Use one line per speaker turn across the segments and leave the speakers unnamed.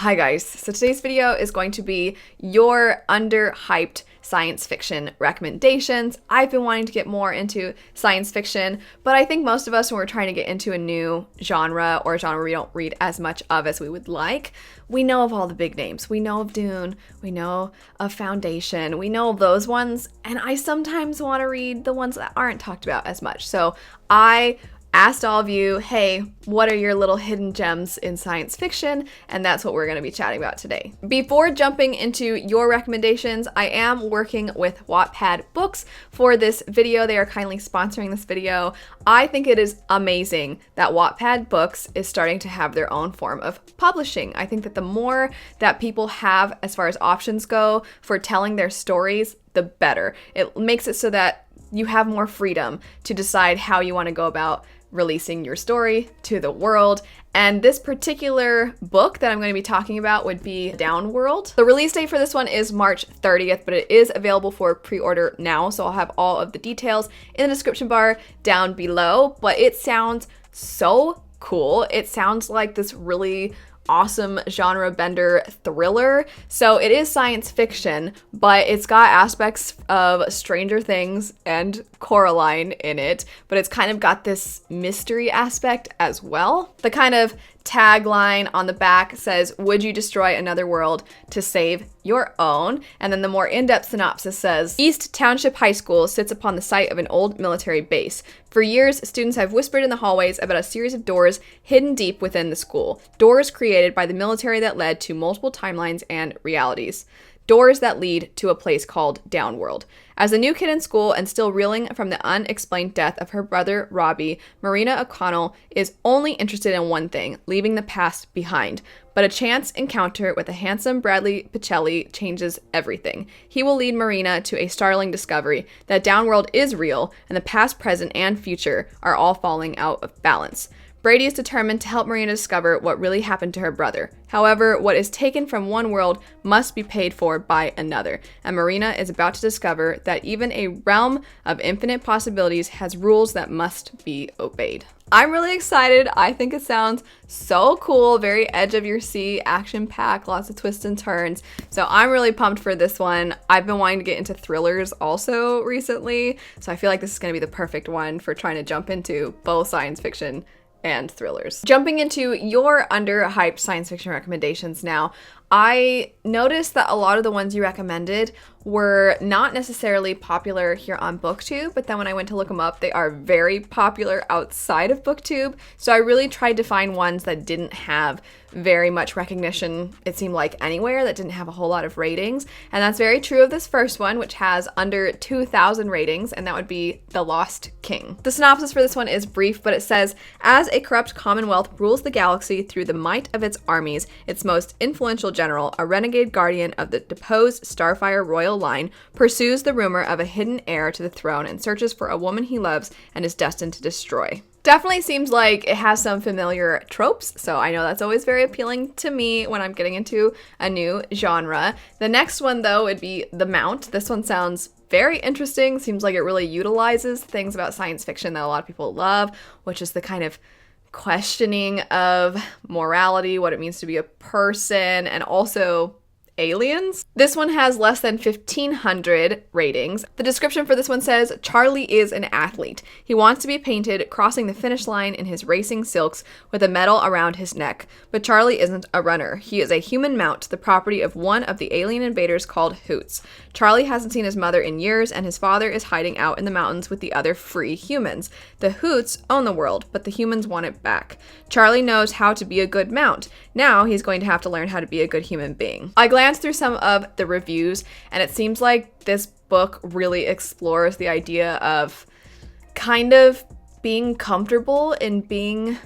Hi guys, so today's video is going to be your underhyped science fiction recommendations. I've been wanting to get more into science fiction, but I think most of us when we're trying to get into a new genre or a genre we don't read as much of as we would like, we know of all the big names. We know of Dune, we know of Foundation, we know of those ones, and I sometimes want to read the ones that aren't talked about as much. So I asked all of you, hey, what are your little hidden gems in science fiction? And that's what we're going to be chatting about today. Before jumping into your recommendations, I am working with Wattpad Books for this video. They are kindly sponsoring this video. I think it is amazing that Wattpad Books is starting to have their own form of publishing. I think that the more that people have as far as options go for telling their stories, the better. It makes it so that you have more freedom to decide how you want to go about releasing your story to the world. And this particular book that I'm going to be talking about would be Downworld. The release date for this one is March 30th, but it is available for pre-order now. So I'll have all of the details in the description bar down below, but it sounds so cool. It sounds like this really awesome genre bender thriller. So it is science fiction, but it's got aspects of Stranger Things and Coraline in it, but it's kind of got this mystery aspect as well. The kind of tagline on the back says, "Would you destroy another world to save your own?" And then the more in-depth synopsis says, East Township High School sits upon the site of an old military base. For years, students have whispered in the hallways about a series of doors hidden deep within the school. Doors created by the military that led to multiple timelines and realities. Doors that lead to a place called Downworld. As a new kid in school and still reeling from the unexplained death of her brother Robbie, Marina O'Connell is only interested in one thing, leaving the past behind. But a chance encounter with the handsome Bradley Picelli changes everything. He will lead Marina to a startling discovery that Downworld is real and the past, present, and future are all falling out of balance. Brady is determined to help Marina discover what really happened to her brother. However, what is taken from one world must be paid for by another, and Marina is about to discover that even a realm of infinite possibilities has rules that must be obeyed. I'm really excited. I think it sounds so cool, very edge of your seat, action-packed, lots of twists and turns. So I'm really pumped for this one. I've been wanting to get into thrillers also recently, so I feel like this is going to be the perfect one for trying to jump into both science fiction and thrillers. Jumping into your underhyped science fiction recommendations now, I noticed that a lot of the ones you recommended were not necessarily popular here on BookTube, but then when I went to look them up, they are very popular outside of BookTube. So I really tried to find ones that didn't have very much recognition, it seemed like, anywhere, that didn't have a whole lot of ratings. And that's very true of this first one, which has under 2,000 ratings, and that would be The Lost King. The synopsis for this one is brief, but it says, as a corrupt commonwealth rules the galaxy through the might of its armies, its most influential general, a renegade guardian of the deposed Starfire royal line, pursues the rumor of a hidden heir to the throne and searches for a woman he loves and is destined to destroy. Definitely seems like it has some familiar tropes, so I know that's always very appealing to me when I'm getting into a new genre. The next one, though, would be The Mount. This one sounds very interesting. Seems like it really utilizes things about science fiction that a lot of people love, which is the kind of questioning of morality, what it means to be a person, and also aliens. This one has less than 1,500 ratings. The description for this one says, Charlie is an athlete. He wants to be painted crossing the finish line in his racing silks with a medal around his neck. But Charlie isn't a runner. He is a human mount, the property of one of the alien invaders called Hoots. Charlie hasn't seen his mother in years, and his father is hiding out in the mountains with the other free humans. The Hoots own the world, but the humans want it back. Charlie knows how to be a good mount. Now he's going to have to learn how to be a good human being. I glanced through some of the reviews, and it seems like this book really explores the idea of kind of being comfortable in being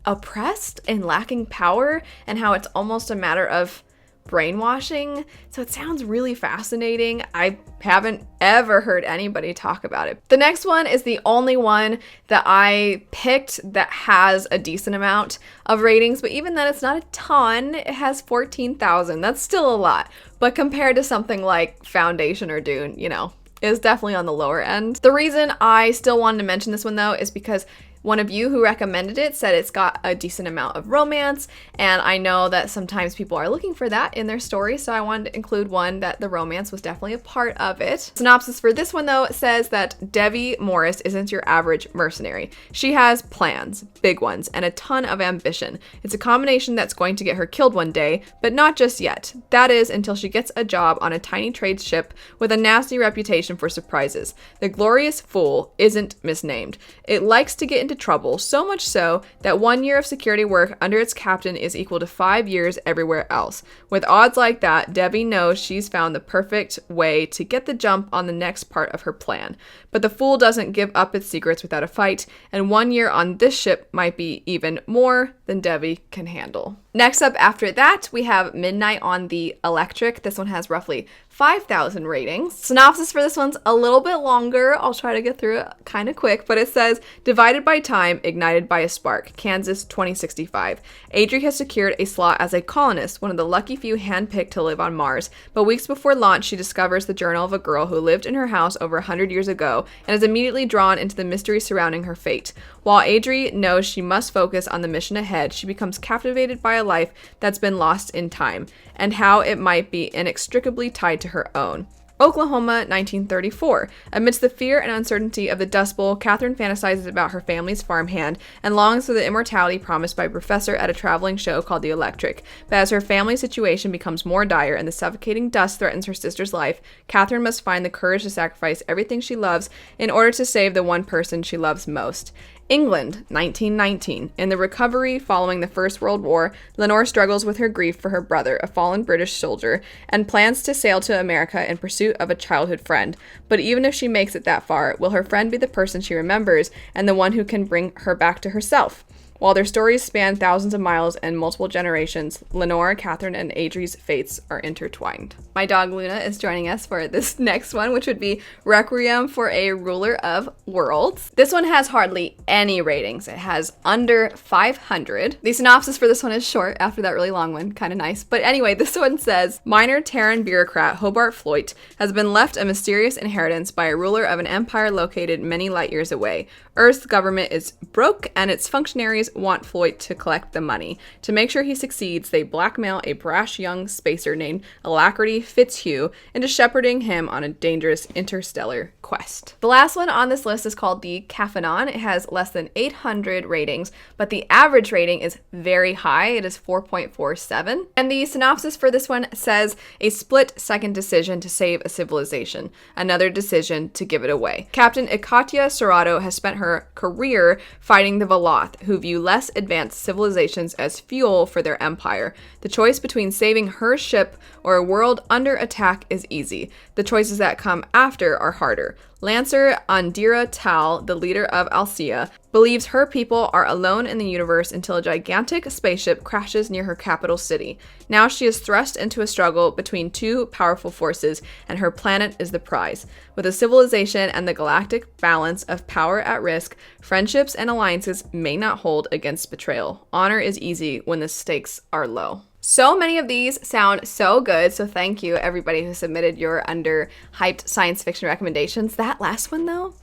oppressed and lacking power, and how it's almost a matter of brainwashing. So it sounds really fascinating. I haven't ever heard anybody talk about it. The next one is the only one that I picked that has a decent amount of ratings, but even then it's not a ton. It has 14,000. That's still a lot. But compared to something like Foundation or Dune, you know, is definitely on the lower end. The reason I still wanted to mention this one though is because One of you who recommended it said it's got a decent amount of romance, and I know that sometimes people are looking for that in their story, so I wanted to include one that the romance was definitely a part of it. Synopsis for this one, though, says that Debbie Morris isn't your average mercenary. She has plans, big ones, and a ton of ambition. It's a combination that's going to get her killed one day, but not just yet. That is, until she gets a job on a tiny trade ship with a nasty reputation for surprises. The Glorious Fool isn't misnamed. It likes to get into trouble, so much so that 1 year of security work under its captain is equal to 5 years everywhere else. With odds like that, Debbie knows she's found the perfect way to get the jump on the next part of her plan. But the Fool doesn't give up its secrets without a fight, and 1 year on this ship might be even more than Debbie can handle. Next up after that, we have Midnight on the Electric. This one has roughly 5,000 ratings. Synopsis for this one's a little bit longer. I'll try to get through it kind of quick, but it says, divided by time, ignited by a spark, Kansas 2065. Adri has secured a slot as a colonist, one of the lucky few handpicked to live on Mars. But weeks before launch, she discovers the journal of a girl who lived in her house over 100 years ago and is immediately drawn into the mystery surrounding her fate. While Adri knows she must focus on the mission ahead, she becomes captivated by a life that's been lost in time, and how it might be inextricably tied to her own. Oklahoma, 1934. Amidst the fear and uncertainty of the Dust Bowl, Catherine fantasizes about her family's farmhand and longs for the immortality promised by a professor at a traveling show called The Electric. But as her family situation becomes more dire and the suffocating dust threatens her sister's life, Catherine must find the courage to sacrifice everything she loves in order to save the one person she loves most. England, 1919. In the recovery following the First World War, Lenore struggles with her grief for her brother, a fallen British soldier, and plans to sail to America in pursuit of a childhood friend. But even if she makes it that far, will her friend be the person she remembers and the one who can bring her back to herself? While their stories span thousands of miles and multiple generations, Lenore, Catherine, and Adri's fates are intertwined. My dog Luna is joining us for this next one, which would be Requiem for a Ruler of Worlds. This one has hardly any ratings. It has under 500. The synopsis for this one is short after that really long one. Kind of nice. But anyway, this one says, minor Terran bureaucrat Hobart Floyd has been left a mysterious inheritance by a ruler of an empire located many light years away. Earth's government is broke and its functionaries want Floyd to collect the money. To make sure he succeeds, they blackmail a brash young spacer named Alacrity Fitzhugh into shepherding him on a dangerous interstellar quest. The last one on this list is called the Caphanon. It has less than 800 ratings, but the average rating is very high. It is 4.47. And the synopsis for this one says, a split-second decision to save a civilization, another decision to give it away. Captain Ikatia Serrato has spent her career fighting the Veloth, who view less advanced civilizations as fuel for their empire. The choice between saving her ship or a world under attack is easy. The choices that come after are harder. Lancer Andira Tal, the leader of Alcea, believes her people are alone in the universe until a gigantic spaceship crashes near her capital city. Now she is thrust into a struggle between two powerful forces, and her planet is the prize. With a civilization and the galactic balance of power at risk, friendships and alliances may not hold against betrayal. Honor is easy when the stakes are low. So many of these sound so good, so thank you everybody who submitted your underhyped science fiction recommendations. That last one though,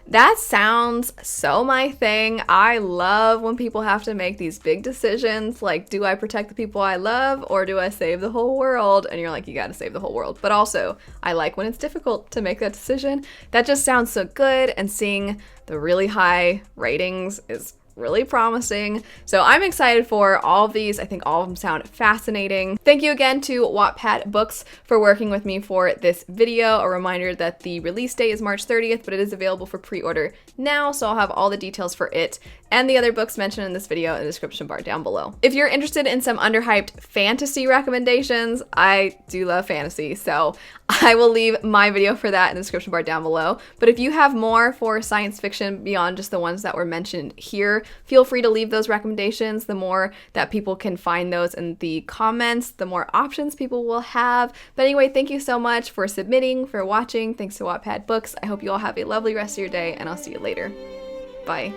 that sounds so my thing. I love when people have to make these big decisions, like do I protect the people I love or do I save the whole world? And you're like, you gotta save the whole world. But also, I like when it's difficult to make that decision. That just sounds so good, and seeing the really high ratings is really promising. So I'm excited for all of these. I think all of them sound fascinating. Thank you again to Wattpad Books for working with me for this video. A reminder that the release date is March 30th, but it is available for pre-order now, so I'll have all the details for it and the other books mentioned in this video in the description bar down below. If you're interested in some underhyped fantasy recommendations, I do love fantasy, so I will leave my video for that in the description bar down below. But if you have more for science fiction beyond just the ones that were mentioned here, feel free to leave those recommendations. The more that people can find those in the comments, the more options people will have. But anyway, thank you so much for submitting, for watching. Thanks to Wattpad Books. I hope you all have a lovely rest of your day, and I'll see you later. Bye.